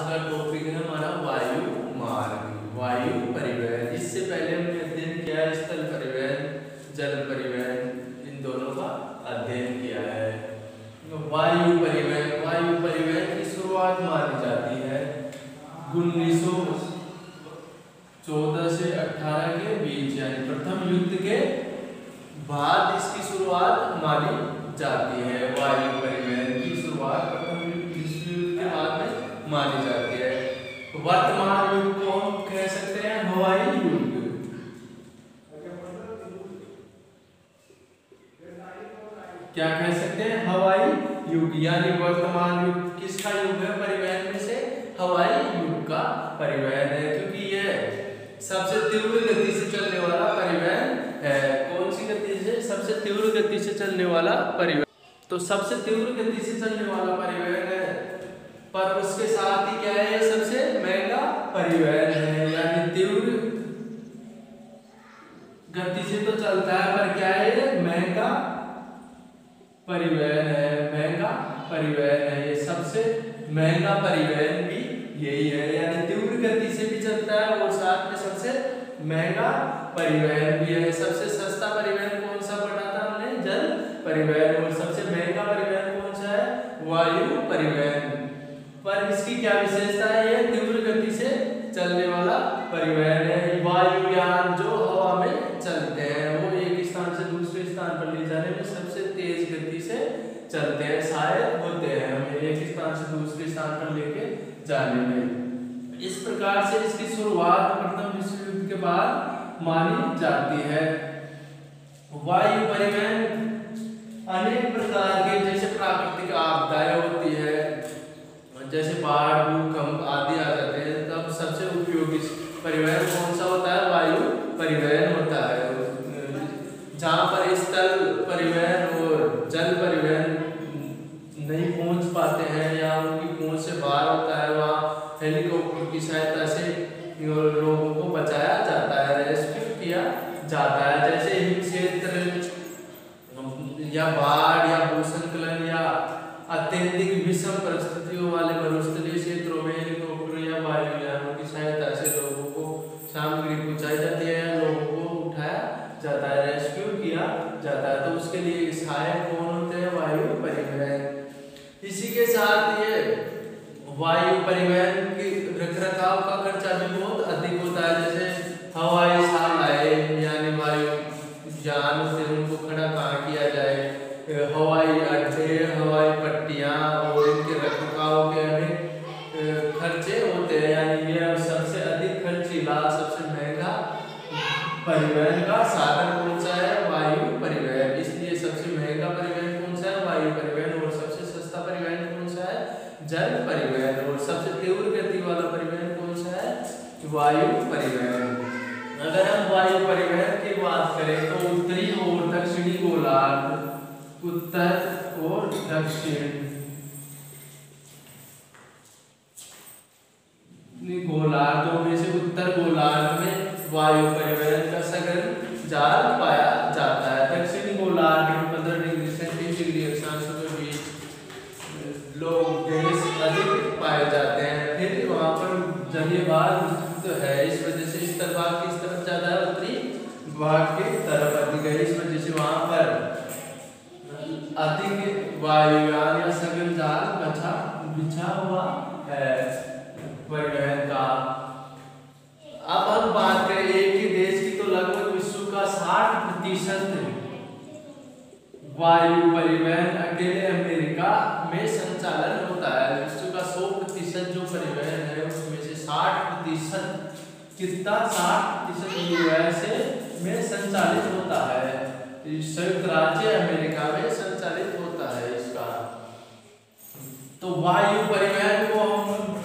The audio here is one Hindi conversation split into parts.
का टॉपिक है हमारा वायु मार्ग, वायु परिवहन। इससे पहले हमने अध्ययन किया है स्थल परिवहन, जल परिवहन, इन दोनों का अध्ययन किया है। वायु परिवहन की शुरुआत मानी जाती है 1914 से 18 के बीच, यानी प्रथम युद्ध के बाद इसकी शुरुआत मानी जाती है। वायु परिवहन की शुरुआत प्रथम विश्व युद्ध के बाद में मानी जाती है। वर्तमान युग को हम कह सकते हैं हवाई युग। क्या कह सकते हैं? हवाई युग। यानी वर्तमान युग किसका युग है? परिवहन में से हवाई युग का परिवहन है, क्योंकि यह सबसे तीव्र गति से चलने वाला परिवहन है। कौन सी गति से? सबसे तीव्र गति से चलने वाला परिवहन। तो सबसे तीव्र गति से चलने वाला परिवहन है, पर उसके साथ ही क्या है? ये सबसे महंगा परिवहन है। यानी तीव्र गति से तो चलता है, पर क्या है? ये महंगा परिवहन है, महंगा परिवहन है। ये सबसे महंगा परिवहन भी यही है, यानी तीव्र गति से भी चलता है और साथ में सबसे महंगा परिवहन भी है। सबसे सस्ता परिवहन कौन सा पढ़ा था हमने? जल परिवहन। और सबसे महंगा परिवहन कौन सा है? वायु परिवहन। पर इसकी क्या विशेषता है? यह तीव्र गति से चलने वाला परिवहन है। वायुयान जो हवा में चलते हैं वो एक स्थान से दूसरे स्थान पर ले जाने में सबसे तेज गति से चलते हैं, सहायक होते हैं हमें एक स्थान से दूसरे स्थान पर लेके जाने में। इस प्रकार से इसकी शुरुआत प्रथम विश्व युद्ध के बाद मानी जाती है। वायु परिवहन अनेक प्रकार के, जैसे प्राकृतिक आपदाएं होती है, जैसे बाढ़, भूकंप आदि आ जाते हैं, तब सबसे उपयोगी परिवहन कौन सा होता है? वायु परिवहन होता है। जहाँ पर स्थल परिवहन और जल परिवहन नहीं पहुँच पाते हैं या उनकी पहुँच से बाहर होता है, वहाँ हेलीकॉप्टर की सहायता से लोगों को बचाया जाता है, रेस्क्यू किया जाता है। जैसे हिम क्षेत्र या बाढ़ या भूस्खलन या अत्यधिक विषम परिस्थितियों वाले मरुस्थलीय क्षेत्रों में हेलीकॉप्टर या वायुयानों की सहायता से लोगों को सामग्री पहुंचाई जाती है, लोगों को उठाया जाता है, रेस्क्यू किया जाता है। तो उसके लिए सहायक कौन होते हैं? वायु परिवहन। इसी के साथ ये वायु परिवहन की रखरखाव का खर्चा भी बहुत अधिक होता है। जैसे हवाई शालाएं यानी वायु यान से उनको खड़ा कहाँ किया जाए, हवाई अड्डे, हवाई पट्टियां और इनके रखरखाव के अनेक खर्चे होते हैं। यानी ये सबसे अधिक खर्चीला, सबसे महंगा परिवहन का साधन कौन सा है? वायु परिवहन। इसलिए सबसे महंगा परिवहन कौन सा है? वायु परिवहन। और सबसे सस्ता परिवहन कौन सा है? जल परिवहन। और सबसे तीव्र गति वाला परिवहन कौन सा है? वायु परिवहन। अगर हम वायु परिवहन की बात करें तो उत्तरी और दक्षिणी गोलार्ध, उत्तर और दक्षिण गोलार्धों में से उत्तर गोलार्ध में वायु परिवहन का सघन जाल पाया जाता है। दक्षिणी गोलार्ध में 15 डिग्री सेंटीग्रेड अक्षांश के बीच लोग देश अधिक पाए जाते हैं। फिर वहाँ पर जलीय भाग तो है, इस वजह से स्थल भाग किस तरफ ज्यादा है? उत्तरी भाग की तरफ अधिक है। इस वजह से वहाँ पर अधिक वायुयान या सघन जाल बिछा हुआ है परिवहन का। अब हम बात करें एक ही देश की, तो लगभग विश्व का 60% वायु परिवहन अकेले अमेरिका में संचालन होता है। विश्व का 100% जो परिवहन है उसमें से 60%, कितना? 60% यूएसए में संचालित होता है, संयुक्त राज्य अमेरिका में संचालित होता है इसका। तो वायु परिवहन को हम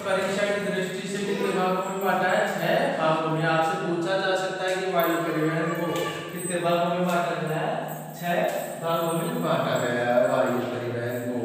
परीक्षा की दृष्टि से कितने भागों में बांटा है? 6 भागों में। आपसे पूछा जा सकता है कि वायु परिवहन को कितने भागों में बांटा गया है? 6 भागों में बांटा गया है वायु परिवहन को।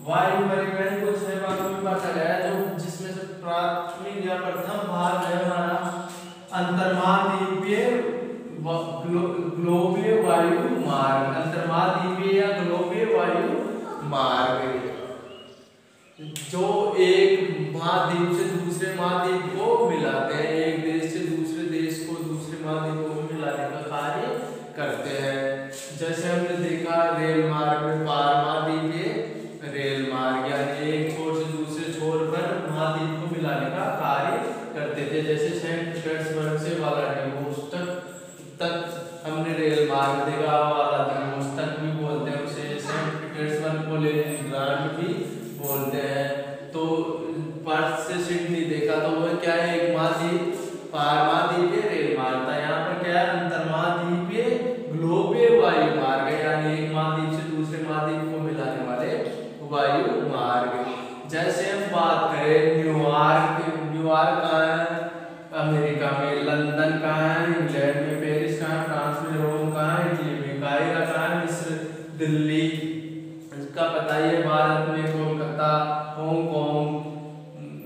वायु परिवहन को 6 भागों में बांटा गया है, तो जिसमें से प्राथमिक या प्रथम भाग है हमारा अंतर्महाद्वीपीय ग्लोबीय वायु मार्ग। अंतर्महाद्वीपीय या ग्लोबीय वायु मार्ग जो महाद्वीप से दूसरे महाद्वीप को मिलाते हैं, एक देश से दूसरे देश को, दूसरे महाद्वीपों को मिलाने का कार्य करते हैं। जैसे हमने देखा रेल मार्ग में पार महाद्वीपीय रेल मार्ग, यानी एक छोर से दूसरे छोर पर महाद्वीप को मिलाने का कार्य करते थे। जैसे सेंट पीटर्सबर्ग से व्लादिवोस्तोक तक हमने रेल मार्ग देखा, व्लादिवोस्तोक भी बोलते हैं उसे, सेंट पीटर्सबर्ग को लेनिनग्राड भी बोलते हैं। तो पर्थ से सिडनी देखा तो वो क्या है, एक महाद्वीप पार महाद्वीपीय रेल मार्ग था। यहाँ पर क्या है, अंतर महाद्वीपीय ग्लोबीय वायु मार्ग है, यानी एक महाद्वीप से दूसरे महाद्वीप को मिलाने वाले वायु मार्ग। जैसे हम बात करें न्यूयॉर्क, न्यूयॉर्क कहाँ है, अमेरिका में, लंदन कहाँ है, इंग्लैंड में, पेरिस कहाँ है, फ्रांस में, रोम कहाँ है, इटली में, काहिरा कहाँ है, मिस्र, दिल्ली, इसका पता ही है, भारत में कोलकाता, हांगकांग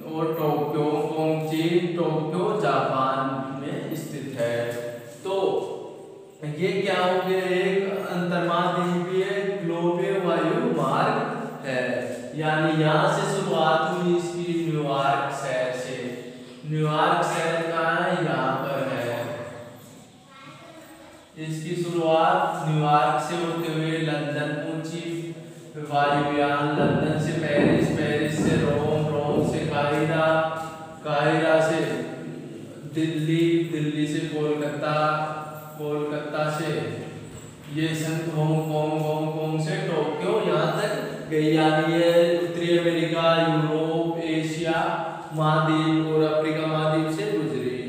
और टोक्यो, हांगकांग चीन, टोक्यो जापान में स्थित है। तो ये क्या हो गया, एक अंतर्महाद्वीपीय ग्लोबीय वायु मार्ग है, यानी यहाँ से शुरुआत हुई इसकी न्यूयॉर्क शहर से। न्यूयॉर्क शहर कहाँ है, यहाँ पर है। इसकी शुरुआत न्यूयॉर्क से होते हुए लंदन पहुंची वायुयान, लंदन से पेरिस, पेरिस से रोम, रोम से काहिरा, काहिरा से दिल्ली, दिल्ली से कोलकाता, कोलकाता से ये हांगकांग, हांगकांग से टोक्यो, यहाँ तक गई। यानी ये उत्तरी अमेरिका, यूरोप, एशिया महाद्वीप और अफ्रीका महाद्वीप से गुजरी।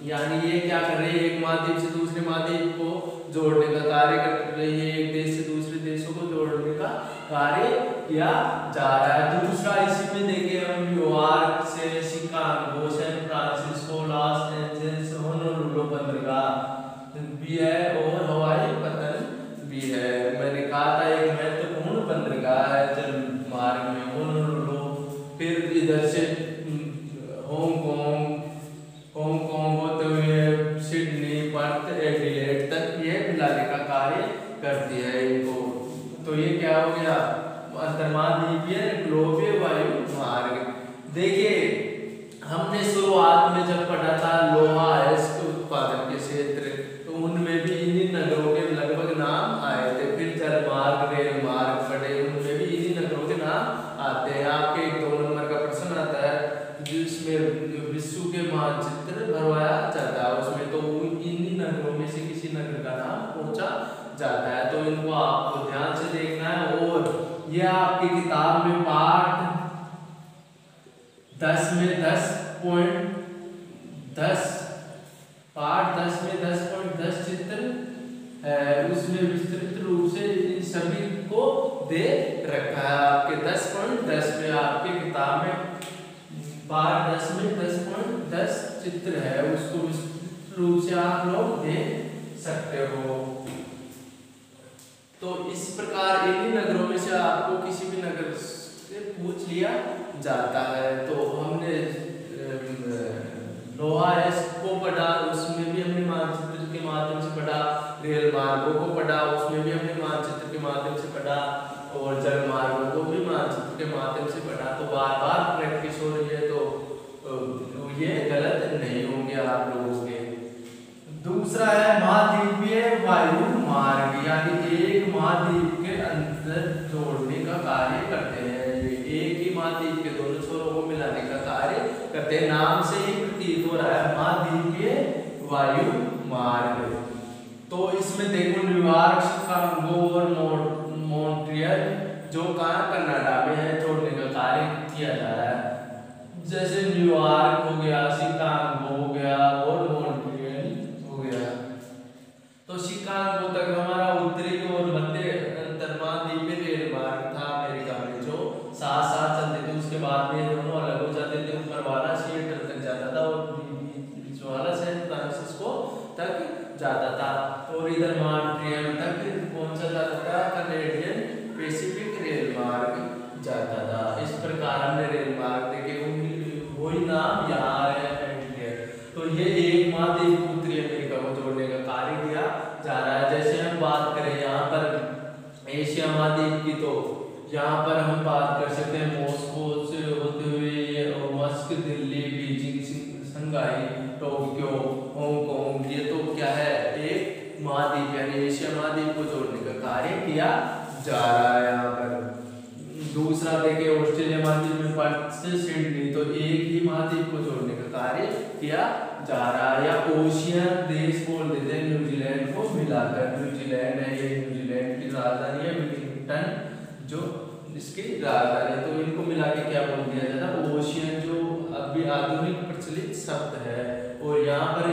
यानी ये क्या कर रही है, एक महाद्वीप से दूसरे महाद्वीप को जोड़ने का कार्य कर रही है, एक देश से दूसरे देशों को जोड़ने का कार्य किया जा रहा है। दूसरा इसी में देखें हम, न्यूयॉर्क से Chicago, San Francisco, Los Angeles, Honolulu बंदरगाह भी है और हवाई पतन भी है। मैंने कहा था एक महत्वपूर्ण बंदरगाह है जल मार्ग में होनोलुलु। फिर इधर से हांगकांग, हांगकांग होते हुए सिडनी, पर्थ, एडिलेड तक ये मिलाने का कार्य करती है इनको। तो ये क्या हो गया, अंतर्महाद्वीपीय ग्लोबीय वायु मार्ग। देखिए हमने शुरुआत में जब पढ़ा था लोहा अयस्क उत्पादन के क्षेत्र, तो उनमें भी इन्हीं नगरों के लगभग नाम आए थे। फिर जल मार्ग, रेल मार्ग पढ़े, उनमें भी इन्हीं नगरों के नाम आते हैं। आपके एक 2 नंबर का प्रश्न आता है जिसमें विश्व के मानचित्र भरवाया जाता है, उसमें तो इन्हीं नगरों में से किसी नगर का नाम पूछा जाता है। तो इनको आपको ध्यान से देखना है। और यह आपकी किताब में पाठ 10 में 10.10 पाठ 10 में 10.10 चित्र है, उसमें विस्तृत रूप से सभी को दे रखा है। आपके 10.10 में आपके किताब में पाठ 10 में 10.10 चित्र है, उसको विस्तृत रूप से आप लोग देख सकते हो। तो इस प्रकार इन्हीं नगरों में से आपको किसी भी नगर से पूछ लिया जाता है। तो हमने लोहा को पढ़ा, उसमें भी हमने मानचित्र के माध्यम से पढ़ा, रेल मार्गों को पढ़ा, उसमें भी हमने मानचित्र के माध्यम से पढ़ा, और जल मार्गों को भी मानचित्र के माध्यम से पढ़ा। तो बार बार प्रैक्टिस हो रही है, तो ये गलत नहीं होंगे आप लोगों के। दूसरा है महाद्वीपीय वायु मार्ग, यानी एक महाद्वीप के अंदर जोड़ने का कार्य करते हैं। एक ही महाद्वीप के दोनों छोरों को मिलाने का कार्य करते हैं। नाम से ही प्रतीत हो रहा है महाद्वीपीय वायु मार्ग। तो इसमें देखो न्यूयॉर्क, शिकागो और मॉन्ट्रियल जो कहाँ कनाडा में है, जोड़ने का कार्य किया जा रहा है। जैसे न्यूयॉर्क हो गया, शिकागो हो गया और मॉन्ट्रियल हो गया। तो शिकागो तक हमारा उत्तरी और मध्य अंतर्महाद्वीपीय रेल मार्ग था अमेरिका में, जो साथ साथ चलते थे। उसके बाद में दोनों अलग हो जाते थे, ऊपर वाला सिएटल तक जाता था और बीच वाला सैन फ्रांसिस्को तक जाता था, और इधर मॉन्ट्रियल तक पहुंचा जाता था। कैनेडियन पैसिफिक रेल मार्ग जाता था। इस प्रकार हमने रेल मार्ग देखे, वही नाम यहाँ है। तो ये एक महाद्वीप उत्तरी अमेरिका को जोड़ने का कार्य किया जा रहा है। जैसे हम बात करें यहाँ पर एशिया महाद्वीप की, तो यहाँ पर हम बात कर सकते हैं मॉस्को से होते हुए ये पर्थ से सिडनी, तो एक ही महाद्वीप को जोड़ने का कार्य किया जा रहा है। या ओशियन देश बोल देते हैं न्यूजीलैंड को मिलाकर। न्यूजीलैंड है, ये न्यूजीलैंड की राजधानी है वेलिंगटन, जो इसकी राजधानी, तो इनको मिला के क्या बोल दिया जाता है, ओशियन, जो अभी आधुनिक प्रचलित शब्द है। और यहाँ पर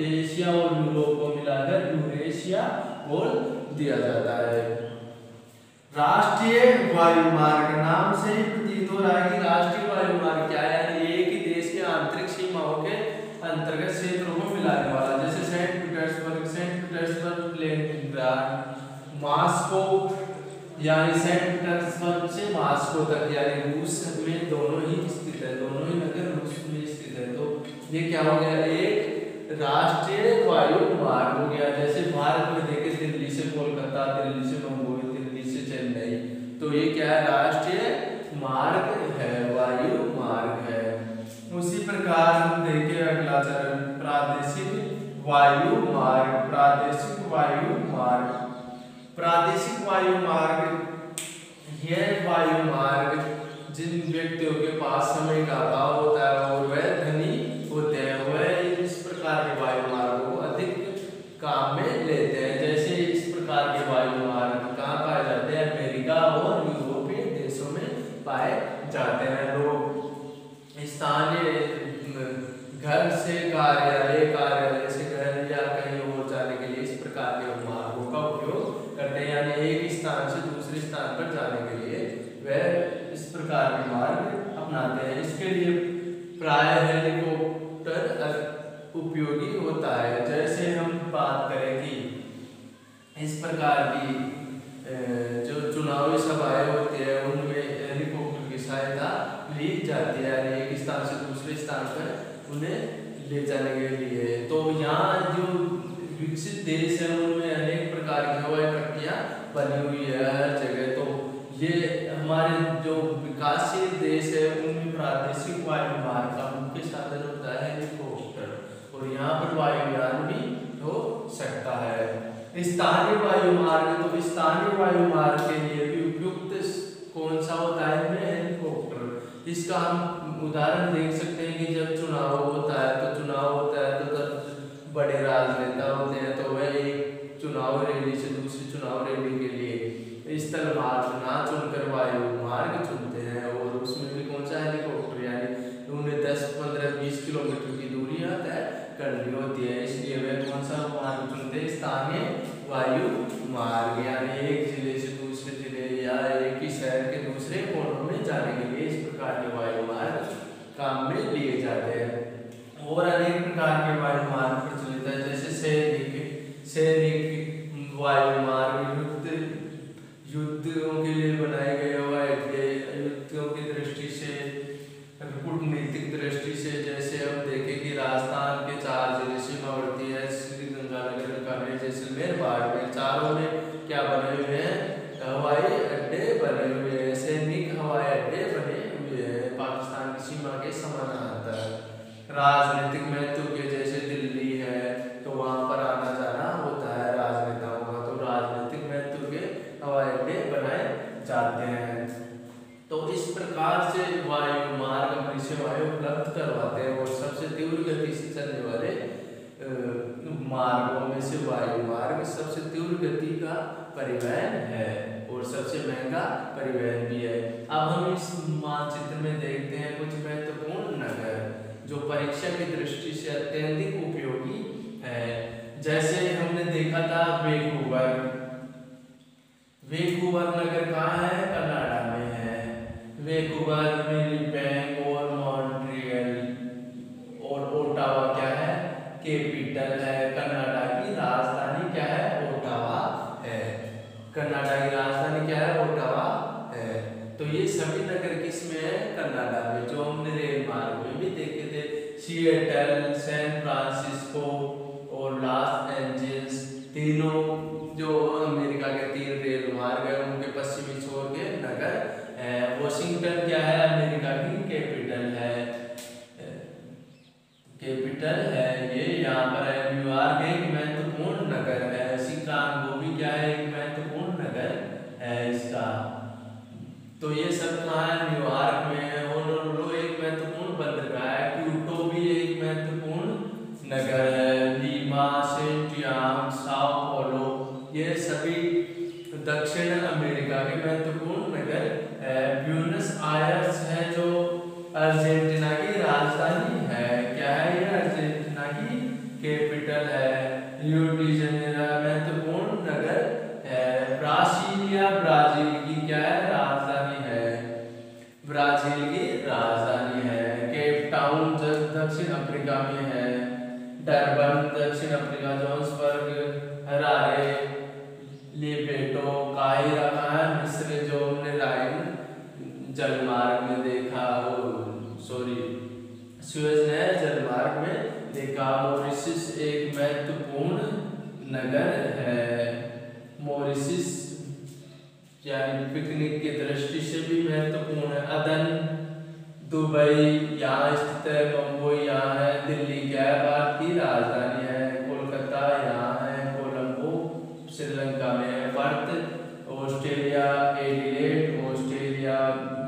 एशिया और यूरोप को मिलाकर यूरेशिया बोल दिया जाता है। राष्ट्रीय वायुमार्ग नाम से ही प्रतीत हो रहा है कि राष्ट्रीय वायुमार्ग क्या है, यानी एक ही देश के आंतरिक सीमाओं के अंतर्गत क्षेत्रों को मिलाने वाला। जैसे सेंट पीटर्सबर्ग, लेनिनग्राड, मॉस्को, यानी सेंट पीटर्सबर्ग से मॉस्को तक, यानी रूस में दोनों ही स्थित है, दोनों ही नगर रूस में स्थित है। तो ये क्या हो गया, एक राष्ट्रीय वायु मार्ग हो गया। जैसे भारत में देखे दिल्ली से कोलकाता, दिल्ली से बंगलुरु, दिल्ली से चेन्नई, तो ये क्या है, राष्ट्रीय मार्ग है, वायु मार्ग है। उसी प्रकार हम देखें अगला चरण, प्रादेशिक वायु मार्ग। प्रादेशिक वायु मार्ग, प्रादेशिक वायु मार्ग, यह वायु मार्ग जिन व्यक्तियों के पास समय का अभाव होता है और वह धनी होते हैं, वह इस प्रकार के वायु मार्गों को अधिक काम में लेते हैं। जैसे इस प्रकार के वायु मार्ग कहाँ पाए जाते हैं, अमेरिका और यूरोपीय देशों में पाए जाते हैं। लोग स्थानीय घर से कार्यालय, कार्यालय से घर या कहीं और जाने के लिए इस प्रकार के मार्गों का उपयोग करते हैं, यानी एक स्थान से दूसरे स्थान पर जाने के लिए वह इस प्रकार के मार्ग अपनाते हैं। इसके लिए प्रायः हेलीकॉप्टर उपयोगी होता है। जैसे हम बात करें कि इस प्रकार की जो चुनावी सभाएं होती है उनमें हेलीकॉप्टर की सहायता ली जाती है, यानी एक स्थान से दूसरे स्थान पर उन्हें ले जाने के लिए। तो यहाँ जो विकसित देश है उनमें अनेक प्रकार की हवाई पट्टियाँ बनी हुई है हर जगह। तो ये हमारे जो विकासशील देश है उनमें प्रादेशिक वायु मार्ग का मुख्य साधन होता है हेलीकॉप्टर, और यहाँ पर वायुयान भी हो सकता है। स्थानीय वायु मार्ग, तो स्थानीय वायु मार्ग के लिए भी उपयुक्त कौन सा होता है, हेलीकॉप्टर। इसका हम उदाहरण देख सकते हैं कि जब चुनाव होता है तो तब बड़े राजनेता होते हैं, तो वह एक चुनाव रैली से दूसरी चुनाव रैली के लिए स्थल मार्ग ना चुनकर वायु मार्ग चुनते हैं, और उसमें भी कौन सा हेलीकॉप्टर, यानी उन्हें 10, 15, 20 किलोमीटर की दूरी तय करनी होती है, इसलिए वे कौन सा मार्ग चुनते हैं, स्थानीय वायु मार्ग। यानी एक जिले से दूसरे जिले या एक ही शहर के दूसरे कोनों में जाने के लिए इस प्रकार के वायु मार्ग काम में लिए जाते हैं। और अनेक प्रकार के वायु मार्ग प्रचलित है, जैसे सैनिक वायु मार्ग, युद्धों के लिए बनाए गए हवाई अड्डे, युद्धों की दृष्टि से, कूटनीतिक दृष्टि से, जैसे हम देखें कि राजस्थान के 4 जिले सीमावर्ती है, श्रीगंगानगर, बीकानेर, जैसलमेर, बाड़मेर, चारों में क्या बने हुए हैं, हवाई अड्डे बने हुए हैं, सैनिक हवाई अड्डे बने हुए हैं पाकिस्तान की सीमा के समानांतर। राजनीतिक महत्व के, जैसे दिल्ली है तो वहाँ पर आना जाना होता है राजनेताओं का, तो राजनीतिक महत्व के हवाई अड्डे बनाए जाते हैं। तो इस प्रकार से वायु मार्ग अपनी सेवाएं उपलब्ध करवाते हैं, और सबसे तीव्र गति से चलने वाले मार्गों में से वायु मार्ग सबसे तीव्र गति का परिवहन है और सबसे महंगा परिवहन भी है। अब हम इस मानचित्र में देखते हैं कुछ महत्वपूर्ण नगर जो परीक्षा की दृष्टि से अत्यधिक उपयोगी है। जैसे हमने देखा था वैंकूवर नगर कहाँ है, कनाडा में है। वैंकूवर, विनिपेग और मॉन्ट्रियल और ओटावा क्या है, कैपिटल है। कनाडा की राजधानी क्या है, ओटावा है। कनाडा की राजधानी क्या है, ओटावा है। तो ये सभी नगर किसमें है, कनाडा में, जो हमने रेल मार्ग में भी देखे थे। सिएटल, सैन फ्रांसिस्को और लॉस एंजल्स, तीनों जो अमेरिका के 3 रेल मार्ग है उनके पश्चिमी छोर के नगर है। वॉशिंगटन क्या है, अमेरिका की कैपिटल है, ये यहाँ पर है। न्यूयॉर्क एक महत्वपूर्ण नगर है। शिकागो भी क्या है, एक महत्वपूर्ण नगर है इसका। तो ये सब कहाँ है, न्यूयॉर्क में है। अर्जेंटीना की राजधानी है। क्या है ये? अर्जेंटीना की कैपिटल है। रियो डी जनेरो महत्वपूर्ण नगर है। ब्रासीलिया ब्राजील की क्या है? राजधानी है। ब्राजील की राजधानी है। केप टाउन दक्षिण अफ्रीका में है। डरबन दक्षिण अफ्रीका। जोहान्सबर्ग, हरारे, लिबेटो, काहिरा कहाँ है? मिस्र, जो हमने राइन जलमार्ग में देखा, सुएज नहर जलमार्ग में देखा। मॉरिशस एक महत्वपूर्ण नगर है। मॉरिशस यानी पिकनिक की दृष्टि से भी महत्वपूर्ण है। अदन, दुबई यहाँ स्थित है। मुंबई यहाँ है। दिल्ली क्या है? भारत की राजधानी है। कोलकाता यहाँ है। कोलंबो श्रीलंका में है। Perth Australia. Adelaide Australia.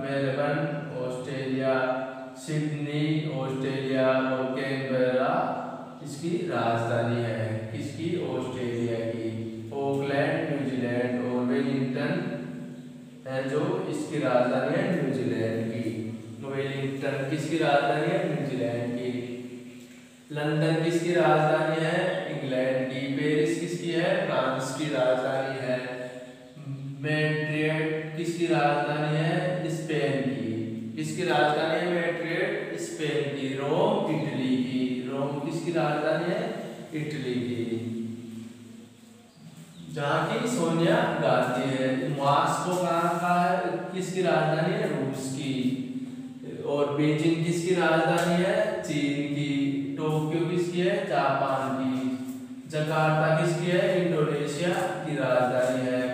Melbourne Australia. Sydney Australia. और कैनबरा इसकी राजधानी है। किसकी? ऑस्ट्रेलिया की। Auckland New Zealand. और वेलिंगटन है जो इसकी राजधानी है न्यूजीलैंड की। वेलिंगटन किसकी राजधानी है? न्यूजीलैंड की। लंदन किसकी राजधानी है? इंग्लैंड की। पेरिस किसकी है? फ्रांस की राजधानी है। मैड्रिड किसकी राजधानी है? स्पेन की। किसकी राजधानी है? मैड्रिड स्पेन की। रोम इटली की। रोम किसकी राजधानी है? इटली की, जहाँ की सोनिया गांधी है। मॉस्को कहाँ का है? किसकी राजधानी है? रूस की। और बीजिंग किसकी राजधानी है? चीन की। टोक्यो किसकी है? जापान की। जकार्ता किसकी है? इंडोनेशिया की राजधानी है।